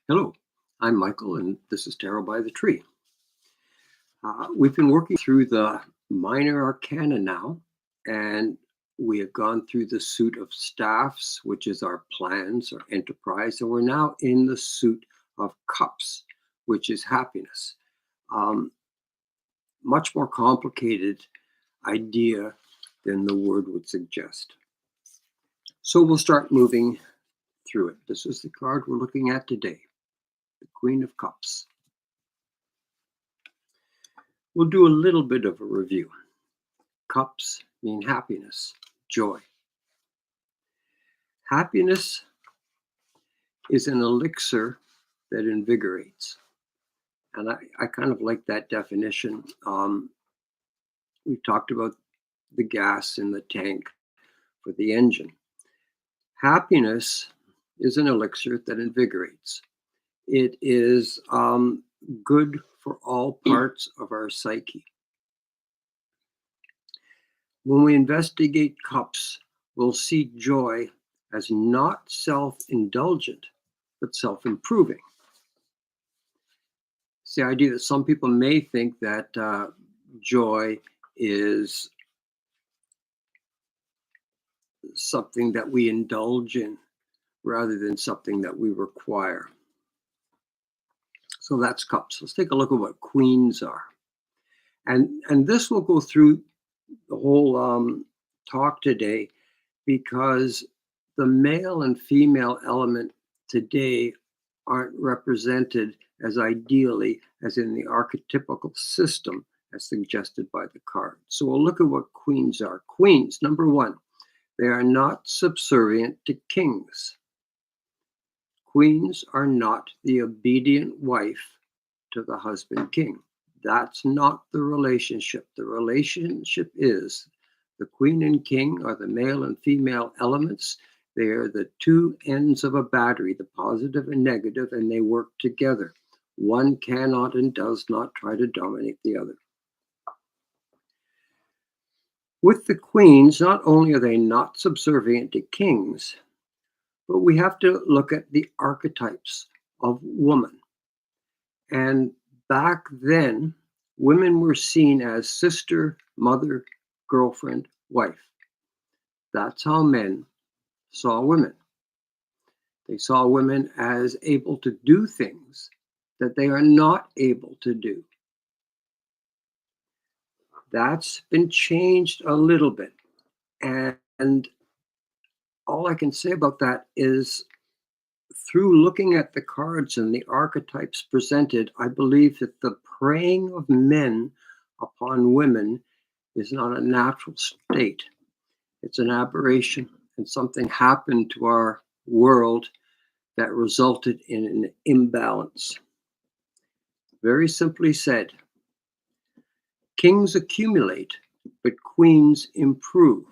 Hello, I'm Michael, and this is Tarot by the Tree. We've been working through the minor arcana now, and we have gone through the suit of staffs, which is our plans, our enterprise, and we're now in the suit of cups, which is happiness. Um, Much more complicated idea than the word would suggest. So we'll start moving through it. This is the card we're looking at today, the Queen of Cups. We'll do a little bit of a review. Cups mean happiness, joy. Happiness is an elixir that invigorates. And I kind of like that definition. We've talked about the gas in the tank for the engine. Happiness is an elixir that invigorates. It is good for all parts of our psyche. When we investigate cups, we'll see joy as not self-indulgent, but self-improving. It's the idea that some people may think that joy is something that we indulge in rather than something that we require. So that's cups. Let's take a look at what queens are. And this will go through the whole talk today because the male and female element today aren't represented as ideally as in the archetypical system as suggested by the card. So we'll look at what queens are. Queens, number one, they are not subservient to kings. Queens are not the obedient wife to the husband king. That's not the relationship. The relationship is the queen and king are the male and female elements. They are the two ends of a battery, the positive and negative, and they work together. One cannot and does not try to dominate the other. With the queens, not only are they not subservient to kings, but we have to look at the archetypes of woman. And back then, women were seen as sister, mother, girlfriend, wife. That's how men saw women. They saw women as able to do things that they are not able to do. That's been changed a little bit. And all I can say about that is through looking at the cards and the archetypes presented, I believe that the preying of men upon women is not a natural state. It's an aberration, and something happened to our world that resulted in an imbalance. Very simply said, kings accumulate, but queens improve.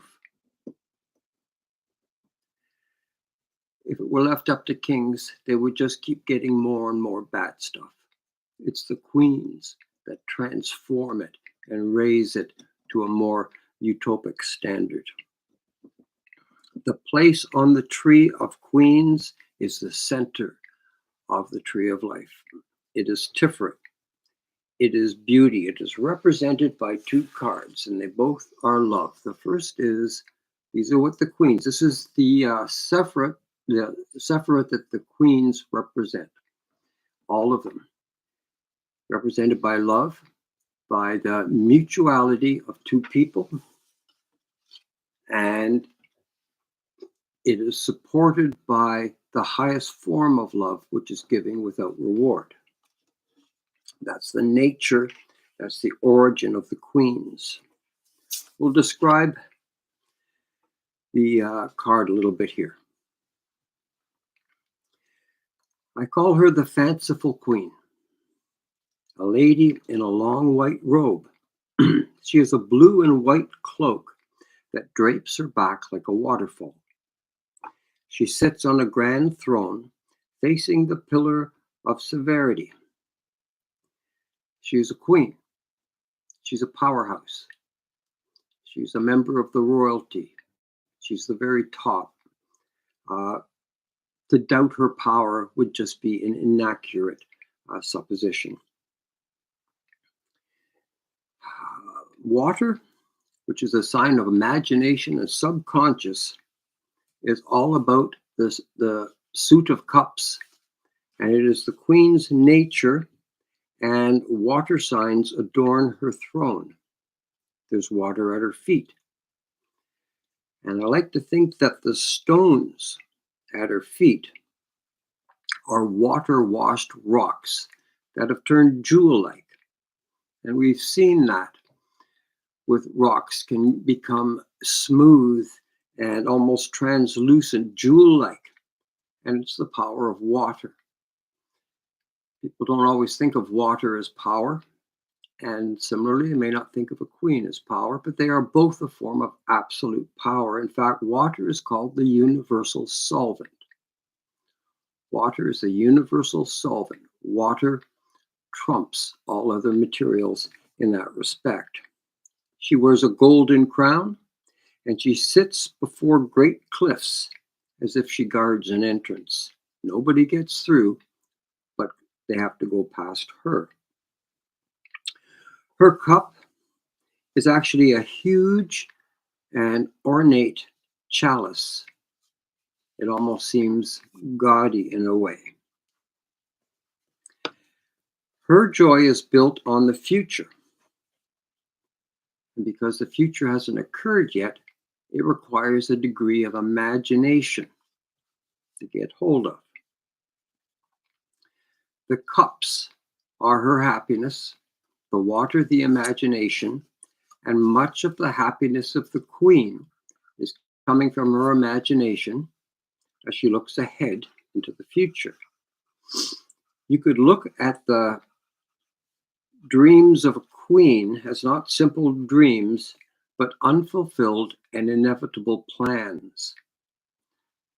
If it were left up to kings, they would just keep getting more and more bad stuff. It's the queens that transform it and raise it to a more utopic standard. The place on the tree of queens is the center of the tree of life. It is Tiferet. It is beauty. It is represented by two cards, and they both are love. The first is, these are what the queens, this is the Sephiroth that the queens represent. All of them. Represented by love, by the mutuality of two people, and it is supported by the highest form of love, which is giving without reward. That's the nature, that's the origin of the queens. We'll describe the card a little bit here. I call her the fanciful queen, a lady in a long white robe. She has a blue and white cloak that drapes her back like a waterfall. She sits on a grand throne facing the pillar of severity. She is a queen. She's a powerhouse. She's a member of the royalty. She's the very top. To doubt her power would just be an inaccurate supposition. Water, which is a sign of imagination and subconscious, is all about the suit of cups, and it is the queen's nature, and water signs adorn her throne. There's water at her feet. And I like to think that the stones at her feet are water-washed rocks that have turned jewel-like. And we've seen that with rocks can become smooth and almost translucent, jewel-like. And it's the power of water. People don't always think of water as power. And similarly, they may not think of a queen as power, but they are both a form of absolute power. In fact, water is called the universal solvent. Water is a universal solvent. Water trumps all other materials in that respect. She wears a golden crown, and she sits before great cliffs as if she guards an entrance. Nobody gets through, but they have to go past her. Her cup is actually a huge and ornate chalice. It almost seems gaudy in a way. Her joy is built on the future. And because the future hasn't occurred yet, it requires a degree of imagination to get hold of. The cups are her happiness, the water the imagination, and much of the happiness of the queen is coming from her imagination as she looks ahead into the future. You could look at the dreams of a queen as not simple dreams, but unfulfilled and inevitable plans.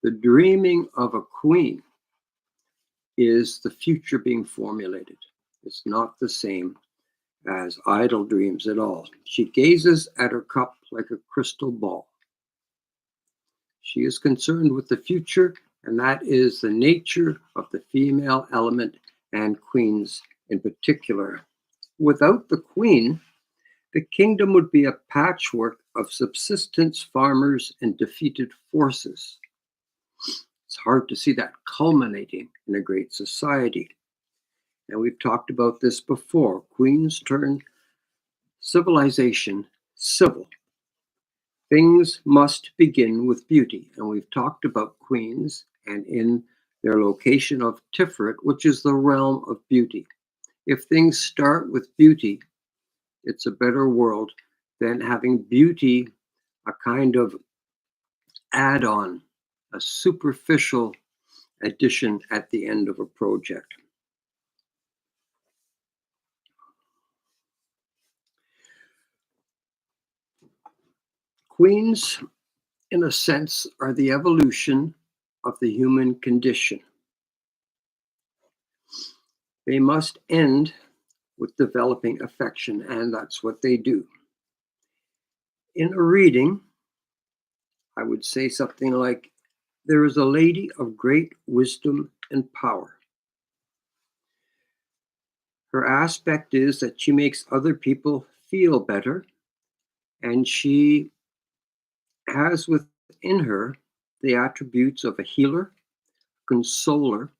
The dreaming of a queen is the future being formulated. It's not the same as idle dreams at all. She gazes at her cup like a crystal ball. She is concerned with the future, and that is the nature of the female element and queens in particular. Without the queen, the kingdom would be a patchwork of subsistence farmers and defeated forces. It's hard to see that culminating in a great society. And we've talked about this before. Queens turn civilization civil. Things must begin with beauty. And we've talked about queens and in their location of Tiferet, which is the realm of beauty. If things start with beauty, it's a better world than having beauty a kind of add-on, a superficial addition at the end of a project. Queens, in a sense, are the evolution of the human condition. They must end with developing affection, and that's what they do. In a reading, I would say something like, there is a lady of great wisdom and power. Her aspect is that she makes other people feel better, and she has within her the attributes of a healer, consoler,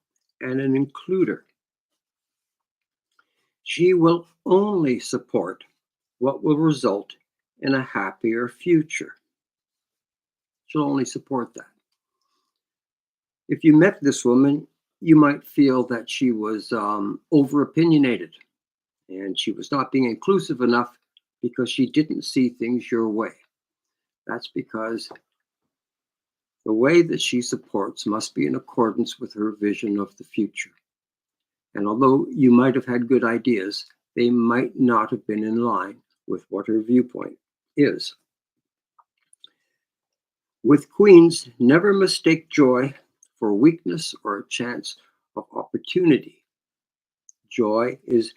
and an includer. She will only support what will result in a happier future. She'll only support that. If you met this woman, you might feel that she was over-opinionated and she was not being inclusive enough because she didn't see things your way. That's because the way that she supports must be in accordance with her vision of the future. And although you might have had good ideas, they might not have been in line with what her viewpoint is. With queens, never mistake joy for weakness or a chance of opportunity. Joy is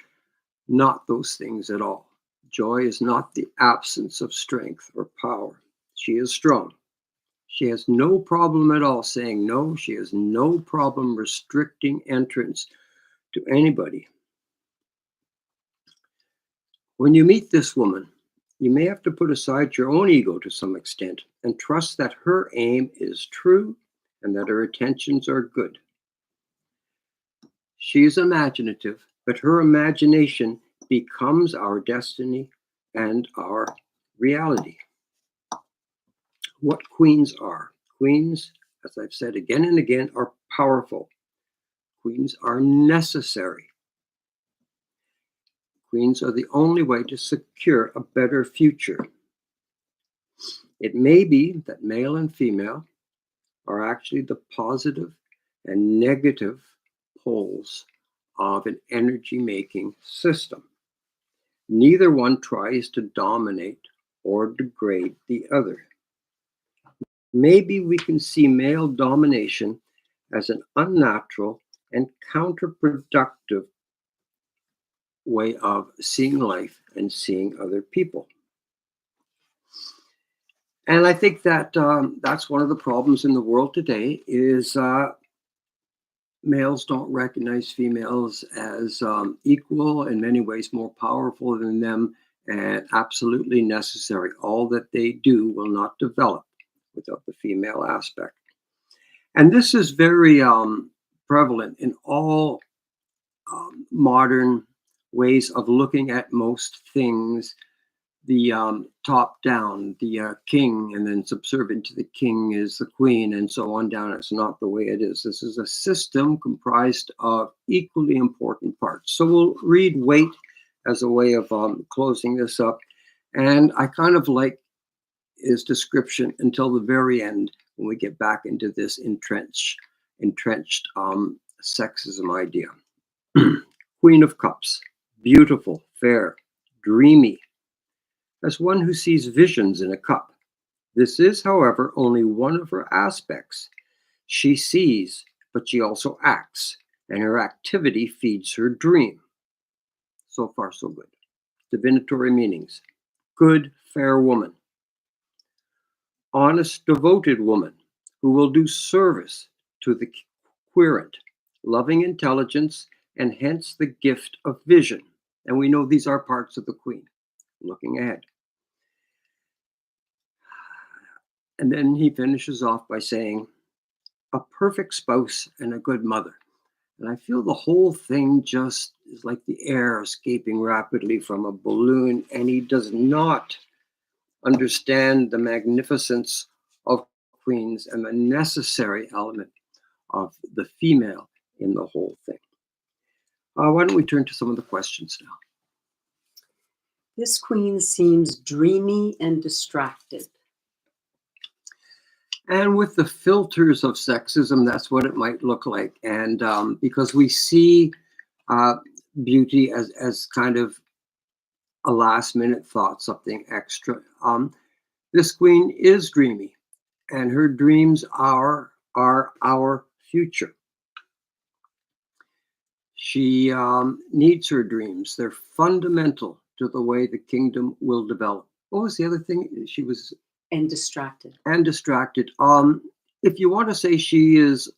not those things at all. Joy is not the absence of strength or power. She is strong. She has no problem at all saying no. She has no problem restricting entrance to anybody. When you meet this woman, you may have to put aside your own ego to some extent and trust that her aim is true and that her intentions are good. She is imaginative, but her imagination becomes our destiny and our reality. What queens are. Queens, as I've said again and again, are powerful. Queens are necessary. Queens are the only way to secure a better future. It may be that male and female are actually the positive and negative poles of an energy making system. Neither one tries to dominate or degrade the other. Maybe we can see male domination as an unnatural and counterproductive way of seeing life and seeing other people. And I think that that's one of the problems in the world today is males don't recognize females as equal, in many ways more powerful than them, and absolutely necessary. All that they do will not develop without the female aspect. And this is very prevalent in all modern ways of looking at most things. The top down, the king, and then subservient to the king is the queen, and so on down. It's not the way it is. This is a system comprised of equally important parts. So we'll read weight as a way of closing this up. And I kind of like his description until the very end when we get back into this entrenched sexism idea. Queen of Cups, beautiful, fair, dreamy, as one who sees visions in a cup. This is, however, only one of her aspects. She sees, but she also acts, and her activity feeds her dream. So far, so good. Divinatory meanings. Good, fair woman. Honest, devoted woman who will do service to the querent. Loving intelligence, and hence the gift of vision. And we know these are parts of the queen. Looking ahead. And then he finishes off by saying, a perfect spouse and a good mother. And I feel the whole thing just is like the air escaping rapidly from a balloon, and he does not understand the magnificence of queens and the necessary element of the female in the whole thing. Why don't we turn to some of the questions now? This queen seems dreamy and distracted. And with the filters of sexism, that's what it might look like. And because we see beauty as kind of a last minute thought, something extra. This queen is dreamy, and her dreams are our future. She needs her dreams. They're fundamental to the way the kingdom will develop. What was the other thing? She was and distracted. If you want to say she is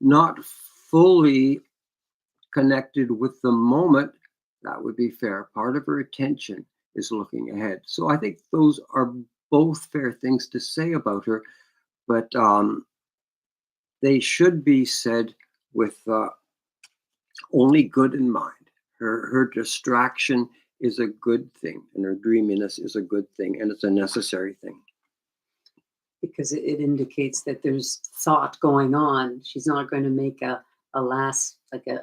not fully connected with the moment, that would be fair. Part of her attention is looking ahead. So I think those are both fair things to say about her, but they should be said with only good in mind. Her distraction is a good thing, and her dreaminess is a good thing, and it's a necessary thing. Because it indicates that there's thought going on. She's not going to make a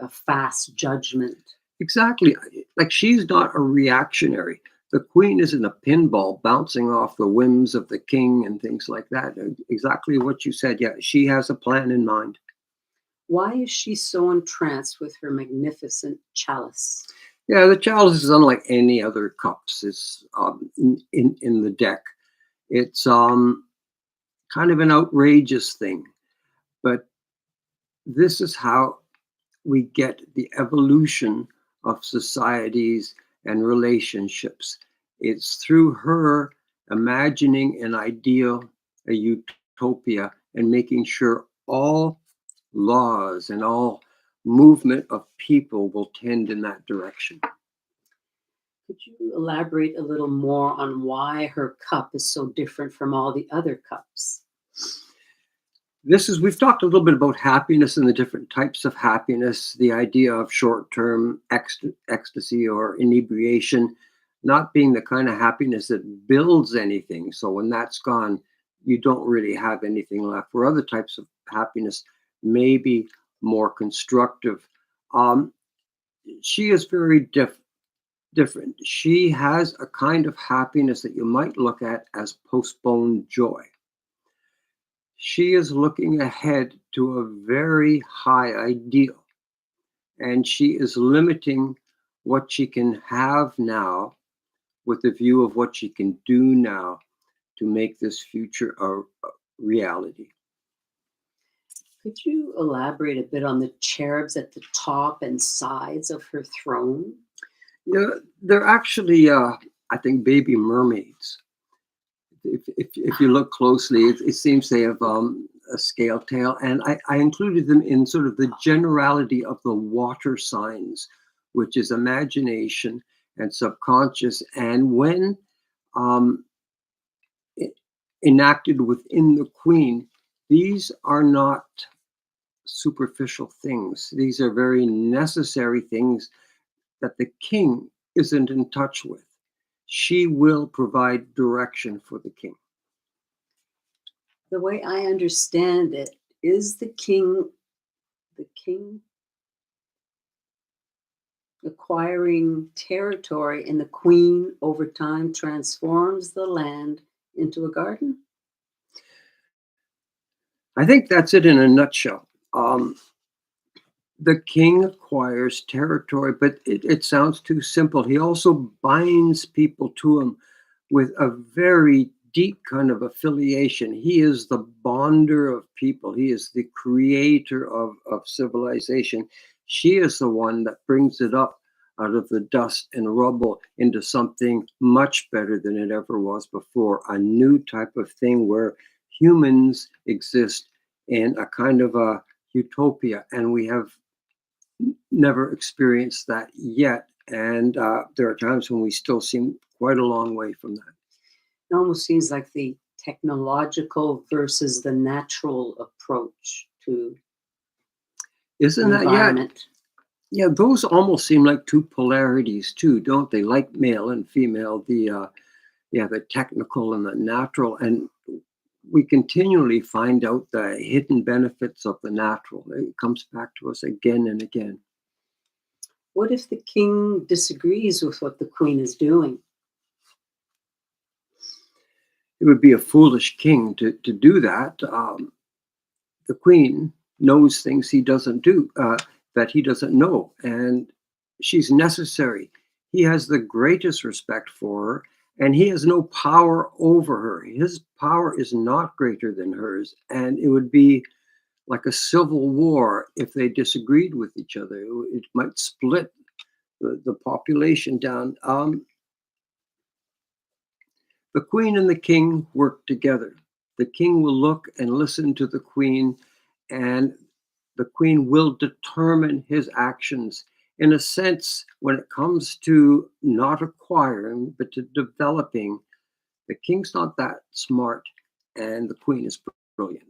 fast judgment. Exactly. Like, she's not a reactionary. The queen isn't a pinball bouncing off the whims of the king and things like that. Exactly what you said. Yeah, she has a plan in mind. Why is she so entranced with her magnificent chalice? Yeah, the chalice is unlike any other cups. It's in the deck. It's kind of an outrageous thing, but this is how we get the evolution of societies and relationships. It's through her imagining an ideal, a utopia and making sure all laws and all movement of people will tend in that direction. Could you elaborate a little more on why her cup is so different from all the other cups? We've talked a little bit about happiness and the different types of happiness, the idea of short-term ecstasy or inebriation not being the kind of happiness that builds anything. So when that's gone, you don't really have anything left. Where other types of happiness may be more constructive. Um, she is very different. She has a kind of happiness that you might look at as postponed joy. She is looking ahead to a very high ideal, and she is limiting what she can have now with the view of what she can do now to make this future a reality. Could you elaborate a bit on the cherubs at the top and sides of her throne? Yeah, they're actually, I think, baby mermaids. If you look closely, it seems they have a scale tail, and I included them in sort of the generality of the water signs, which is imagination and subconscious. And when um, enacted within the queen, these are not superficial things. These are very necessary things that the king isn't in touch with. She will provide direction for the king. The way I understand it, is the king acquiring territory and the queen over time transforms the land into a garden? I think that's it in a nutshell. The king acquires territory, but it sounds too simple. He also binds people to him with a very deep kind of affiliation. He is the bonder of people. He is the creator of civilization. She is the one that brings it up out of the dust and rubble into something much better than it ever was before. A new type of thing where humans exist in a kind of a utopia, and we have never experienced that yet. And there are times when we still seem quite a long way from that. It almost seems like the technological versus the natural approach to Isn't the that, yeah? environment. Yeah, those almost seem like two polarities too, don't they? Like male and female, the technical and the natural, and we continually find out the hidden benefits of the natural. It comes back to us again and again. What if the king disagrees with what the queen is doing? It would be a foolish king to do that. The queen knows things he doesn't do, that he doesn't know, and she's necessary. He has the greatest respect for her, and he has no power over her. His power is not greater than hers, and it would be like a civil war if they disagreed with each other. It might split the population down. The queen and the king work together. The king will look and listen to the queen, and the queen will determine his actions. In a sense, when it comes to not acquiring, but to developing, the king's not that smart, and the queen is brilliant.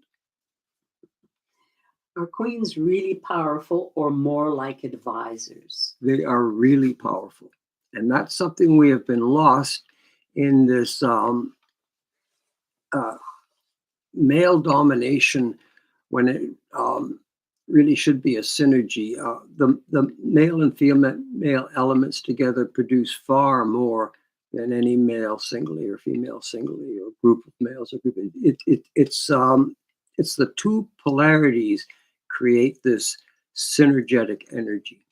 Are queens really powerful or more like advisors? They are really powerful. And that's something we have been lost in this uh, male domination when it really should be a synergy. The male and female elements together produce far more than any male singly or female singly or group of males. Or group. It's the two polarities create this synergetic energy.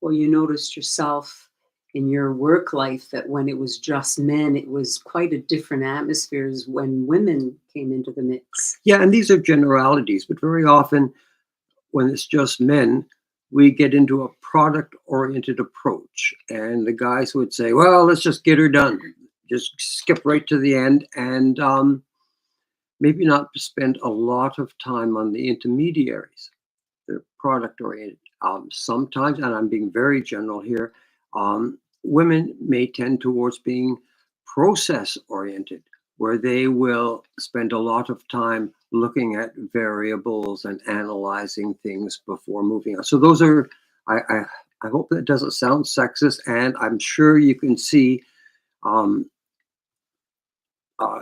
Well, you noticed yourself in your work life that when it was just men, it was quite a different atmosphere as when women came into the mix. Yeah, and these are generalities, but very often when it's just men, we get into a product oriented approach. And the guys would say, well, let's just get her done. Just skip right to the end. And maybe not spend a lot of time on the intermediaries. They're product oriented. Sometimes, and I'm being very general here, women may tend towards being process oriented, where they will spend a lot of time looking at variables and analyzing things before moving on. So those are, I hope that doesn't sound sexist, and I'm sure you can see um, uh,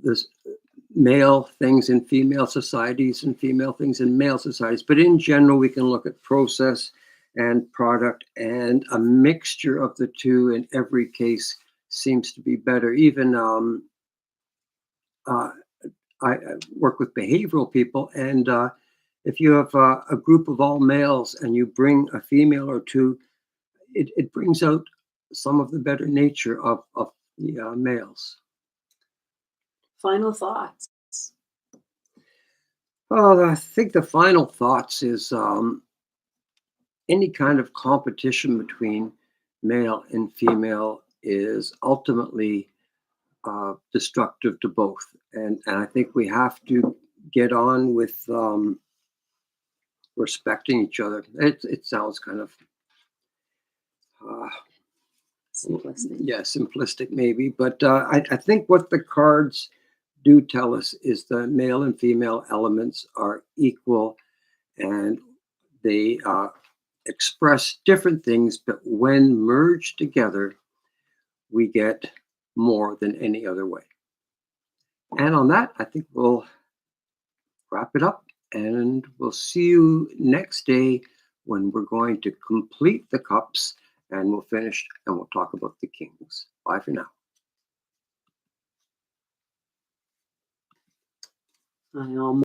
this male things in female societies and female things in male societies. But in general, we can look at process and product, and a mixture of the two in every case seems to be better. Even uh, I work with behavioral people, and if you have a group of all males and you bring a female or two, it brings out some of the better nature of the males. Final thoughts. Well, I think the final thoughts is any kind of competition between male and female is ultimately destructive to both. And I think we have to get on with respecting each other. It sounds kind of, uh, Simplistic. yeah, simplistic maybe, but I think what the cards do tell us is the male and female elements are equal, and they express different things, but when merged together, we get more than any other way. And on that, I think we'll wrap it up, and we'll see you next day when we're going to complete the cups, and we'll finish and we'll talk about the kings. Bye for now. I almost